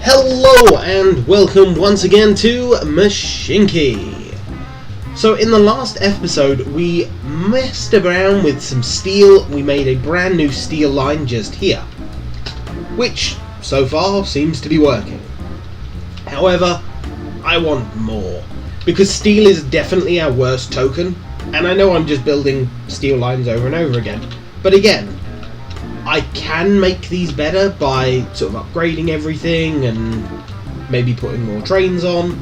Hello and welcome once again to Mashinky. So in the last episode we messed around with some steel. We made a brand new steel line just here, which so far seems to be working. However, I want more, because steel is definitely our worst token, and I know I'm just building steel lines over and over again, but again, I can make these better by sort of upgrading everything and maybe putting more trains on,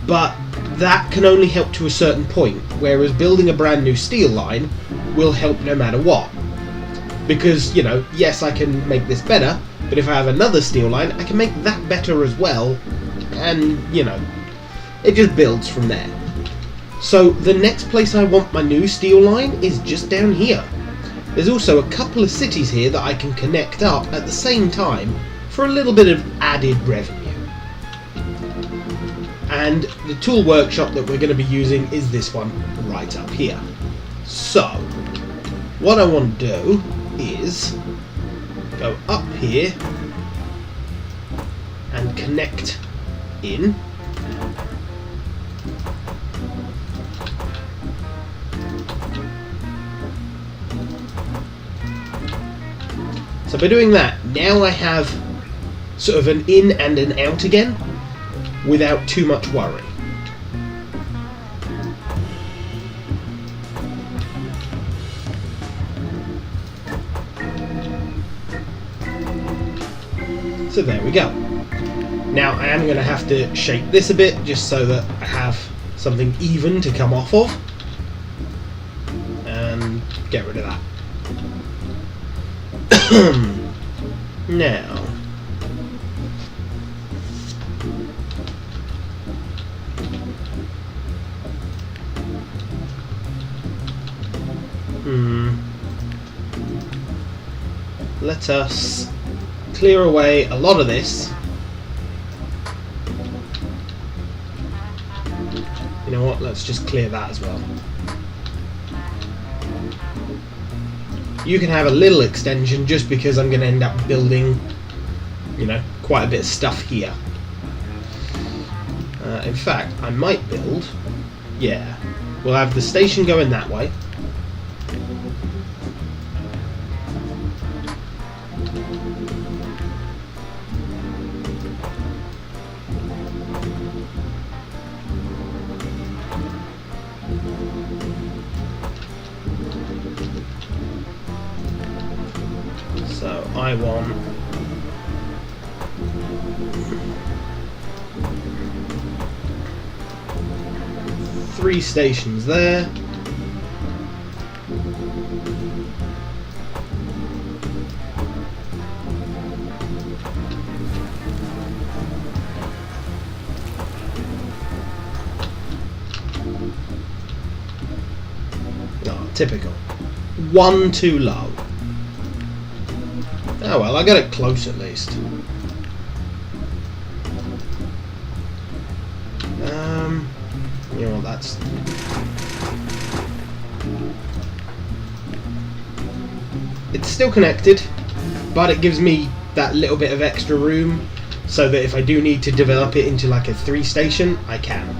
but that can only help to a certain point, whereas building a brand new steel line will help no matter what. Because, you know, yes, I can make this better, but if I have another steel line, I can make that better as well, and, you know, it just builds from there. So the next place I want my new steel line is just down here. There's also a couple of cities here that I can connect up at the same time for a little bit of added revenue. And the tool workshop that we're going to be using is this one right up here. So, what I want to do is go up here and connect in. So by doing that, now I have sort of an in and an out again, without too much worry. So there we go. Now I am going to have to shape this a bit, just so that I have something even to come off of, and get rid of that. Now, let us clear away a lot of this. You know what, let's just clear that as well. You can have a little extension just because I'm going to end up building, you know, quite a bit of stuff here. In fact, I might build, yeah, we'll have the station going that way. So I want three stations there. Oh, typical. One too low. Oh well, I got it close at least. You know, that's... It's still connected, but it gives me that little bit of extra room, so that if I do need to develop it into like a 3-station, I can.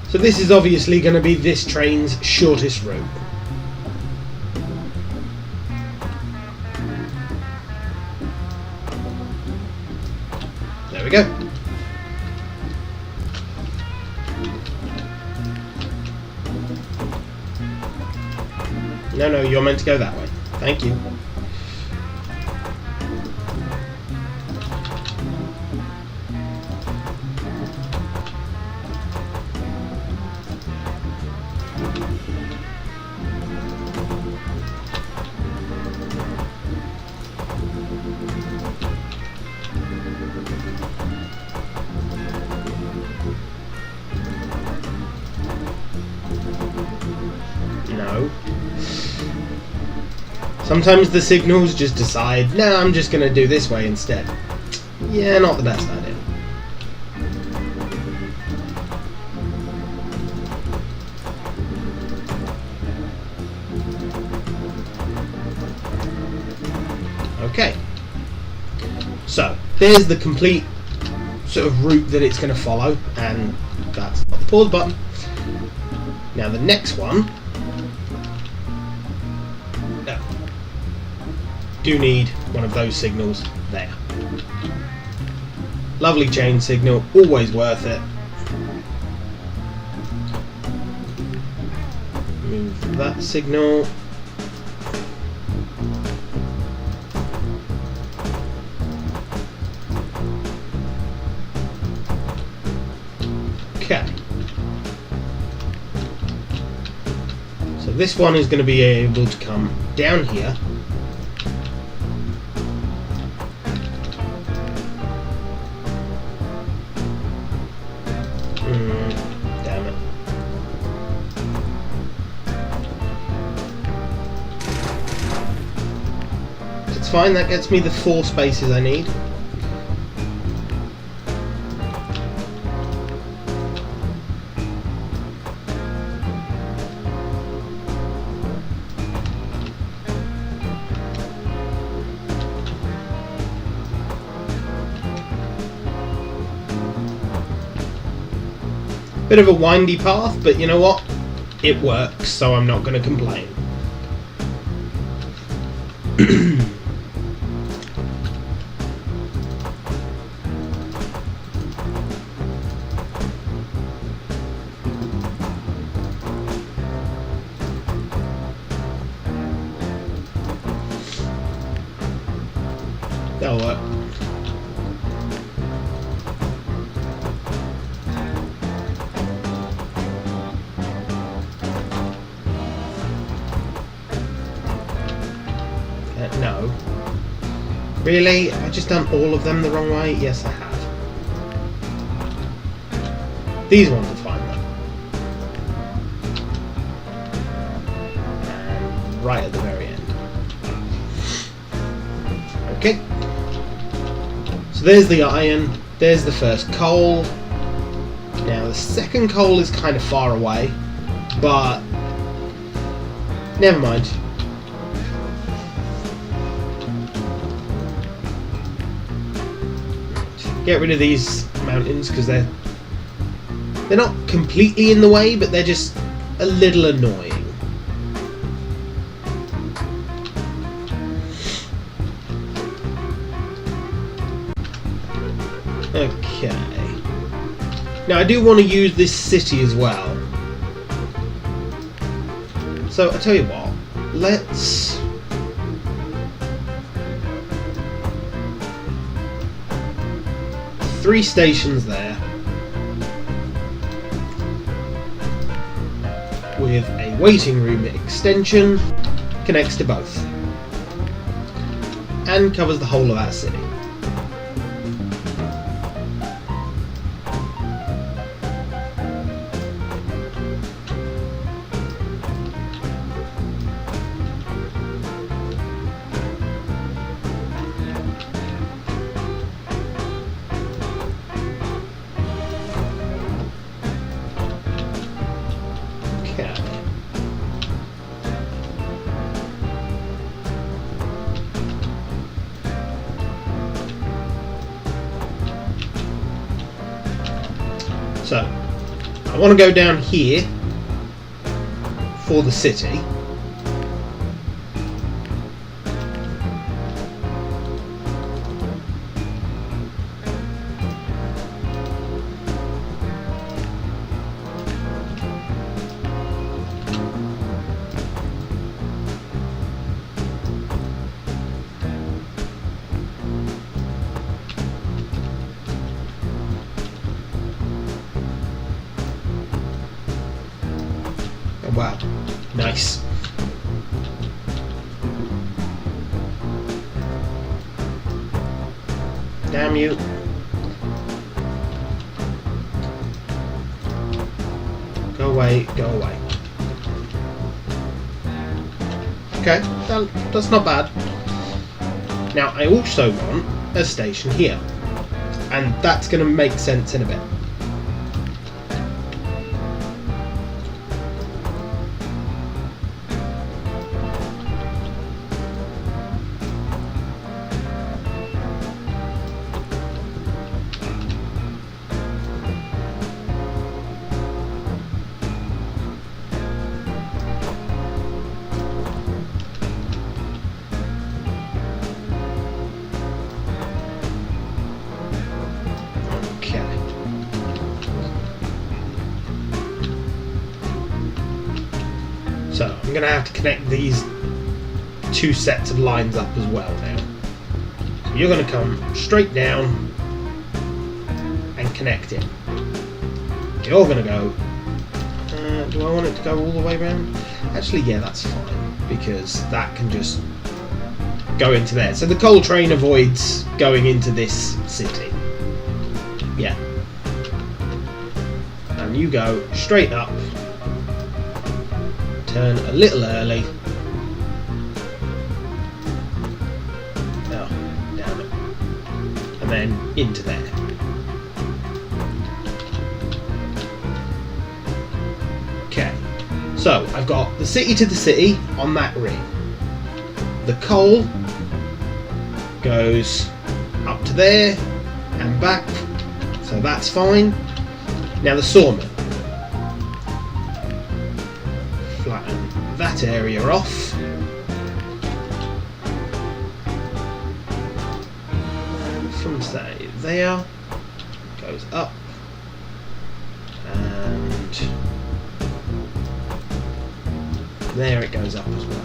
So this is obviously going to be this train's shortest route. There we go. No, you're meant to go that way. Thank you. No. Sometimes the signals just decide, nah, I'm just going to do this way instead. Yeah, not the best idea. So there's the complete sort of route that it's going to follow, and that's not the pause button. Now the next one, no, do need one of those signals there. Lovely chain signal, always worth it. Move that signal. Okay. So this one is going to be able to come down here. Damn it. It's fine, that gets me the 4 spaces I need. Bit of a windy path, but you know what? It works, so I'm not going to complain. That'll work. No. Really? Have I just done all of them the wrong way? Yes, I have. These ones are fine though. And right at the very end. Okay. So there's the iron, there's the first coal. Now the second coal is kind of far away, but never mind. Get rid of these mountains because they're not completely in the way, but they're just a little annoying. Okay. Now I do want to use this city as well. So I tell you what, let's three stations there with a waiting room extension, connects to both and covers the whole of our city. So, I want to go down here for the city. Wow, nice. Damn you. Go away, go away. Okay, that's not bad. Now, I also want a station here, and that's going to make sense in a bit. So I'm going to have to connect these two sets of lines up as well now. So you're going to come straight down and connect it. You're going to go... do I want it to go all the way around? Actually, yeah, that's fine, because that can just go into there. So the coal train avoids going into this city. Yeah. And you go straight up, turn a little early. Oh, damn it. And then into there. Okay. So I've got the city to the city on that ring. The coal goes up to there and back, so that's fine. Now the sawmill. Flatten that area off. And from say there, goes up. And there it goes up as well.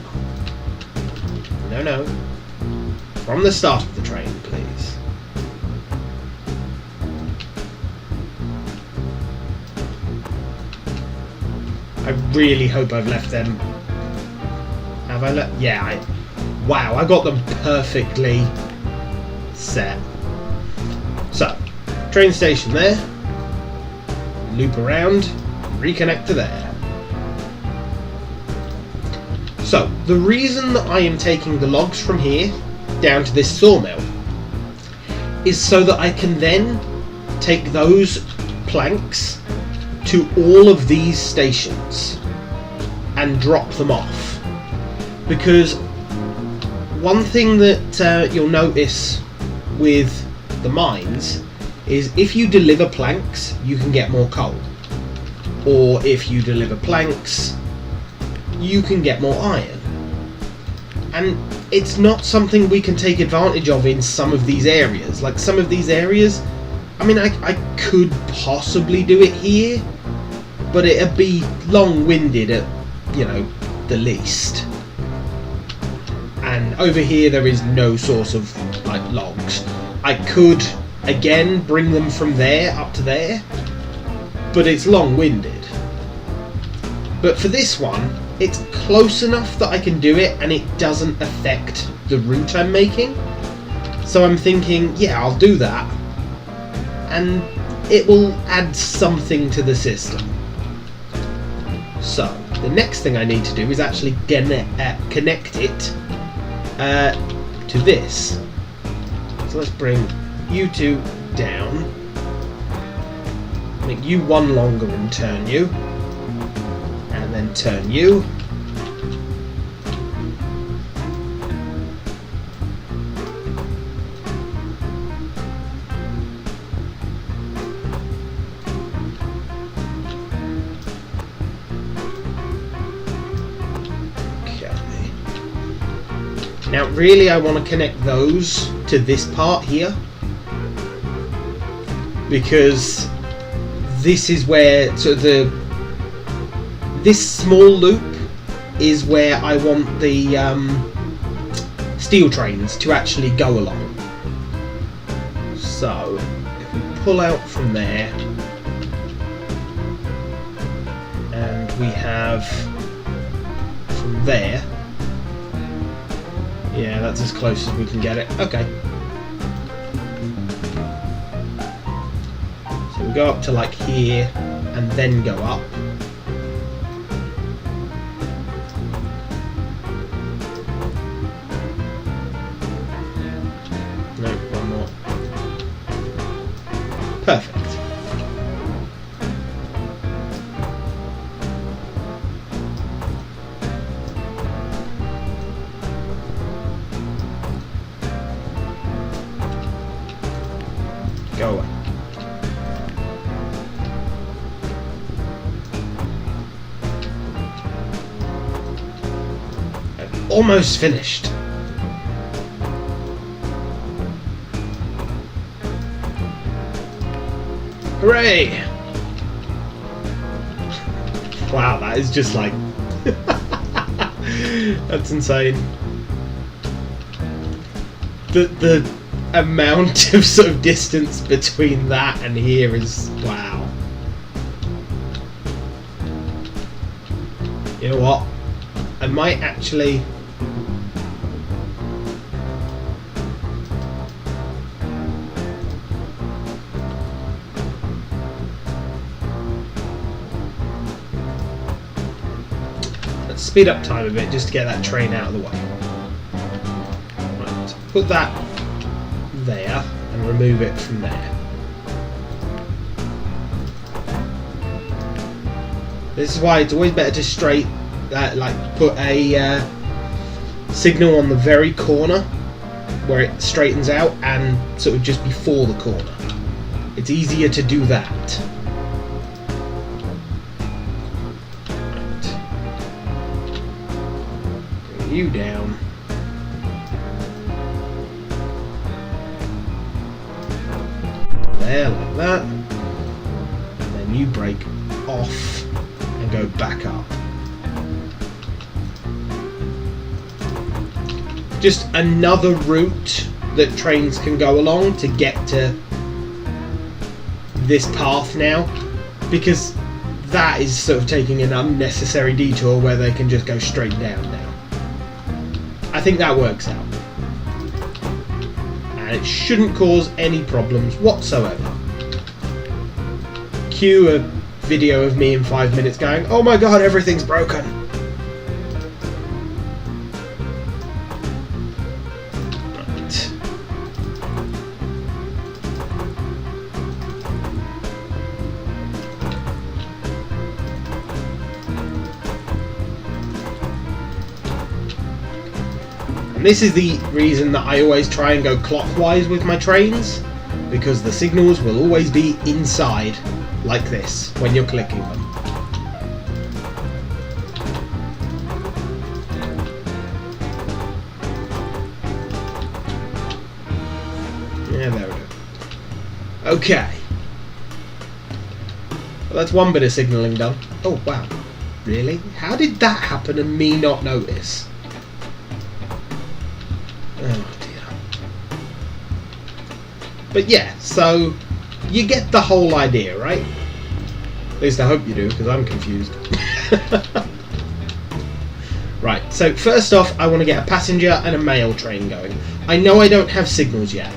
No. From the start of the train, please. I really hope I've left them. Have I left? Yeah, wow, I got them perfectly set. So, train station there. Loop around, reconnect to there. So, the reason that I am taking the logs from here down to this sawmill is so that I can then take those planks to all of these stations and drop them off. Because one thing that you'll notice with the mines is if you deliver planks, you can get more coal. Or if you deliver planks, you can get more iron. And it's not something we can take advantage of in some of these areas. Like some of these areas, I mean, I could possibly do it here, but it'd be long-winded at, you know, the least. And over here there is no source of, like, logs. I could, again, bring them from there up to there, but it's long-winded. But for this one, it's close enough that I can do it and it doesn't affect the route I'm making. So I'm thinking, yeah, I'll do that. And it will add something to the system. So, the next thing I need to do is actually connect it to this. So let's bring you two down. Make you one longer and turn you. And then turn you. Okay. Now really I want to connect those to this part here, because this is where this small loop is where I want the steel trains to actually go along. So, if we pull out from there, and we have from there, yeah, that's as close as we can get it. Okay. So we go up to like here, and then go up. Perfect. Go away. I've almost finished. Hooray! Wow, that is just like That's insane. The amount of sort of distance between that and here is wow. You know what? I might actually. Let's speed up time a bit just to get that train out of the way. Right, put that there and remove it from there. This is why it's always better to put a signal on the very corner where it straightens out and sort of just before the corner. It's easier to do that. Right. Bring you down. There, like that. And then you break off and go back up. Just another route that trains can go along to get to this path now, because that is sort of taking an unnecessary detour where they can just go straight down now. I think that works out. And it shouldn't cause any problems whatsoever. Cue a video of me in 5 minutes going, oh my god, everything's broken. Right. And this is the reason that I always try and go clockwise with my trains, because the signals will always be inside, like this, when you're clicking them. Yeah, there we go. Okay. Well, that's one bit of signalling done. Oh, wow. Really? How did that happen and me not notice? Oh, dear. But yeah, so you get the whole idea, right? At least I hope you do, because I'm confused. Right, so first off, I want to get a passenger and a mail train going. I know I don't have signals yet.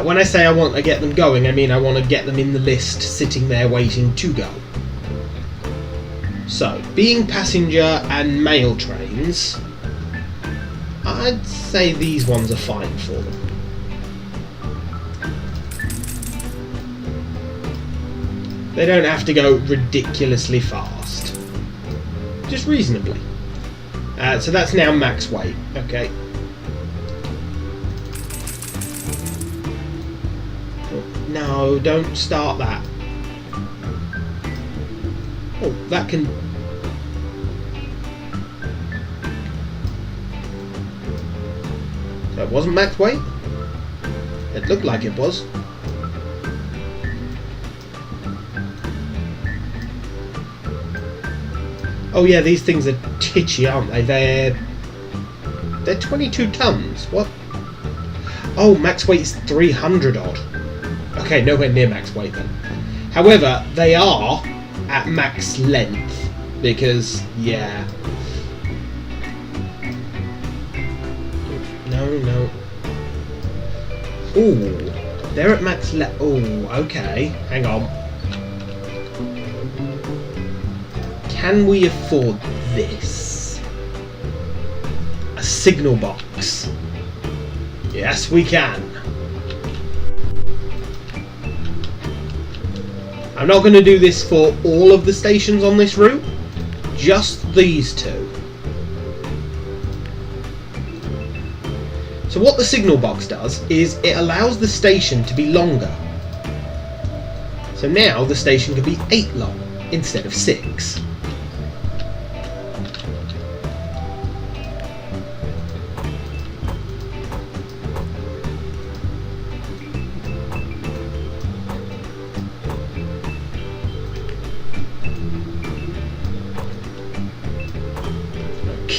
When I say I want to get them going, I mean I want to get them in the list, sitting there waiting to go. So, being passenger and mail trains, I'd say these ones are fine for them. They don't have to go ridiculously fast. Just reasonably. So that's now max weight. Okay. No, don't start that. Oh, that can... So it wasn't max weight? It looked like it was. Oh yeah, these things are titchy, aren't they? They're 22 tons. What? Oh, max weight is 300 odd. Okay, nowhere near max weight then. However, they are at max length because, yeah. No. Ooh, they're at max length. Ooh, okay. Hang on. Can we afford this? A signal box. Yes, we can. I'm not going to do this for all of the stations on this route, just these two. So what the signal box does is it allows the station to be longer. So now the station can be 8 long instead of 6.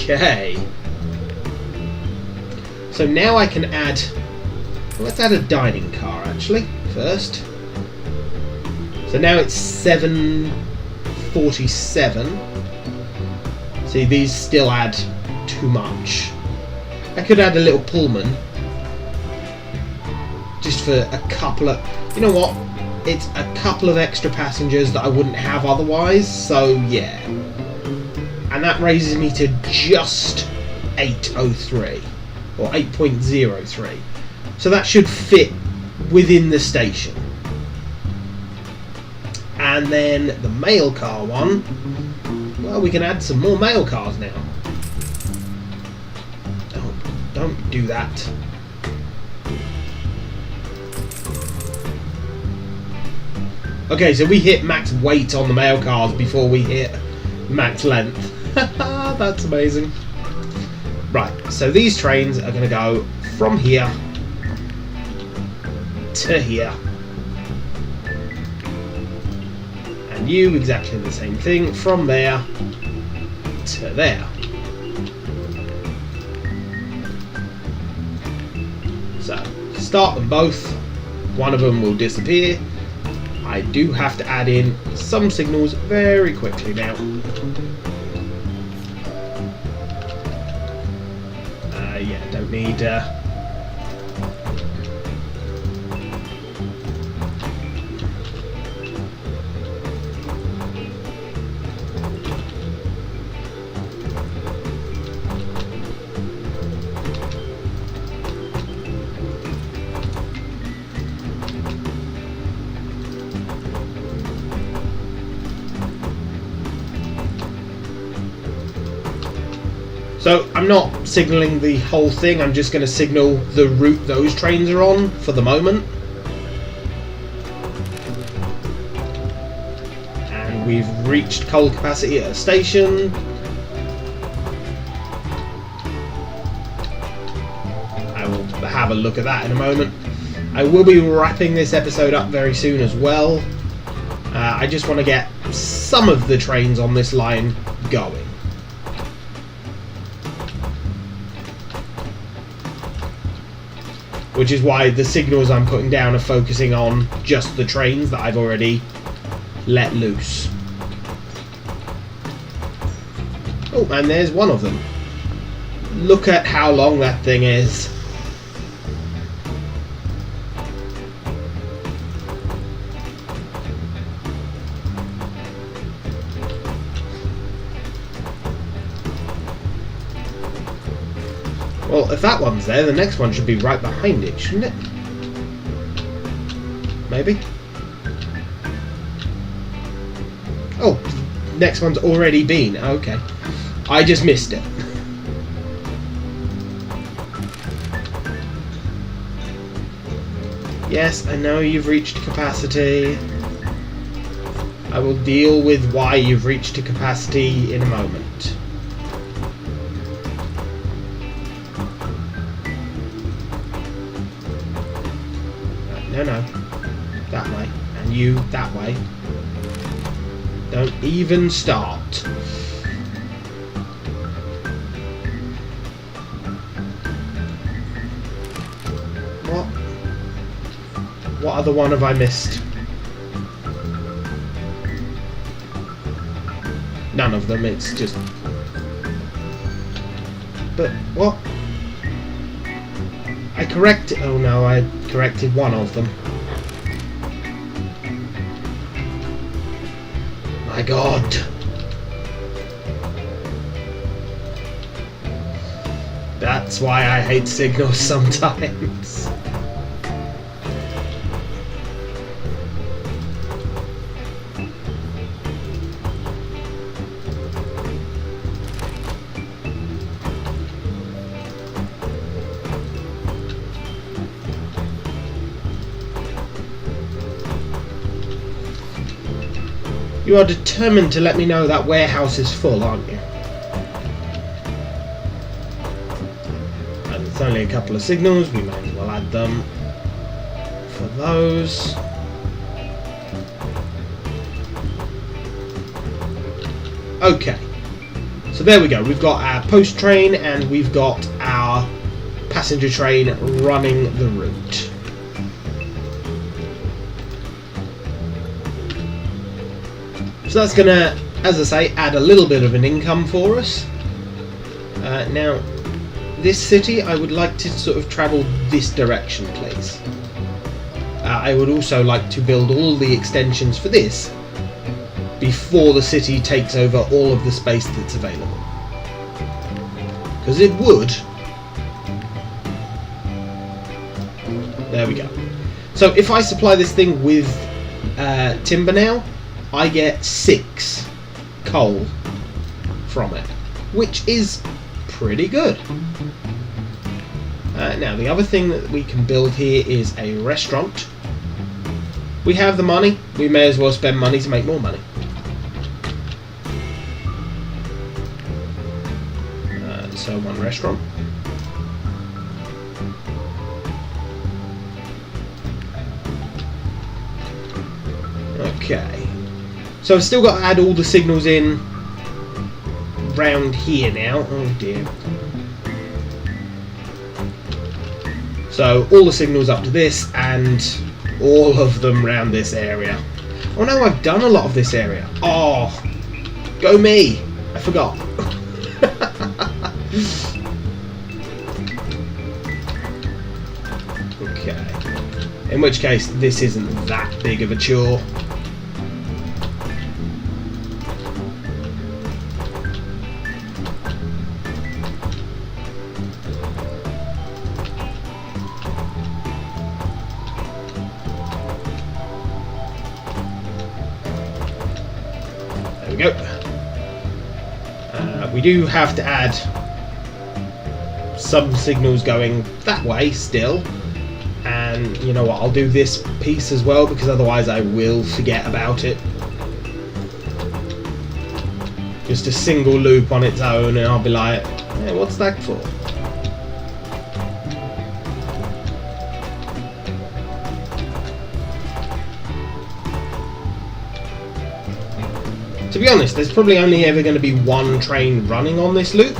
Okay. So now I can add... Let's add a dining car, actually, first. So now it's 747. See, these still add too much. I could add a little Pullman. Just for a couple of... You know what? It's a couple of extra passengers that I wouldn't have otherwise, so yeah. And that raises me to just 803. Or 8.03. So that should fit within the station. And then the mail car one, well, we can add some more mail cars now. Don't do that. Okay, so we hit max weight on the mail cars before we hit max length. That's amazing. Right, so these trains are going to go from here to here. And you, exactly the same thing, from there to there. So, start them both. One of them will disappear. I do have to add in some signals very quickly now. Yeah, don't need... So I'm not signalling the whole thing, I'm just going to signal the route those trains are on for the moment. And we've reached coal capacity at a station. I will have a look at that in a moment. I will be wrapping this episode up very soon as well. I just want to get some of the trains on this line going. Which is why the signals I'm putting down are focusing on just the trains that I've already let loose. Oh, and there's one of them. Look at how long that thing is. Well, if that one's there, the next one should be right behind it, shouldn't it? Maybe? Oh, next one's already been. Okay. I just missed it. Yes, I know you've reached capacity. I will deal with why you've reached a capacity in a moment. No, that way, and you that way. Don't even start. What other one have I missed? None of them, it's just... But, what? I corrected... Oh no, I corrected one of them. My God. That's why I hate signals sometimes. You are determined to let me know that warehouse is full, aren't you? And it's only a couple of signals, we might as well add them for those. Okay, So there we go, we've got our post train and we've got our passenger train running the route. So that's going to, as I say, add a little bit of an income for us. Now, this city, I would like to sort of travel this direction, please. I would also like to build all the extensions for this before the city takes over all of the space that's available. Because it would. There we go. So if I supply this thing with timber now, I get 6 coal from it, which is pretty good. Now the other thing that we can build here is a restaurant. We have the money, we may as well spend money to make more money. So one restaurant. Okay. So I've still got to add all the signals in round here now. Oh dear. So all the signals up to this and all of them round this area. Oh no, I've done a lot of this area. Oh, go me. I forgot. Okay. In which case, this isn't that big of a chore. There we go. We do have to add some signals going that way still, and you know what, I'll do this piece as well because otherwise I will forget about it. Just a single loop on its own and I'll be like, hey, what's that for? To be honest, there's probably only ever going to be one train running on this loop.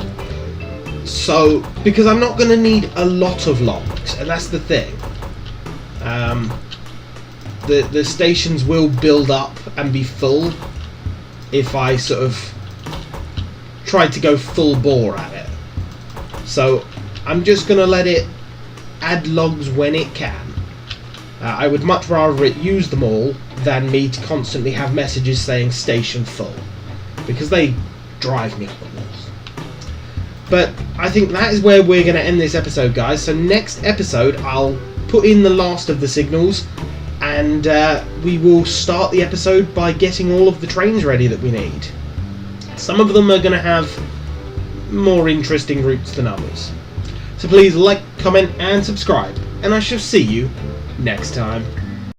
So, because I'm not going to need a lot of logs, and that's the thing. The stations will build up and be full if I sort of try to go full bore at it. So, I'm just going to let it add logs when it can. I would much rather it use them all than me to constantly have messages saying station full, because they drive me up the walls. But I think that is where we're going to end this episode, guys. So next episode I'll put in the last of the signals and we will start the episode by getting all of the trains ready that we need. Some of them are going to have more interesting routes than others. So please like, comment and subscribe, and I shall see you next time.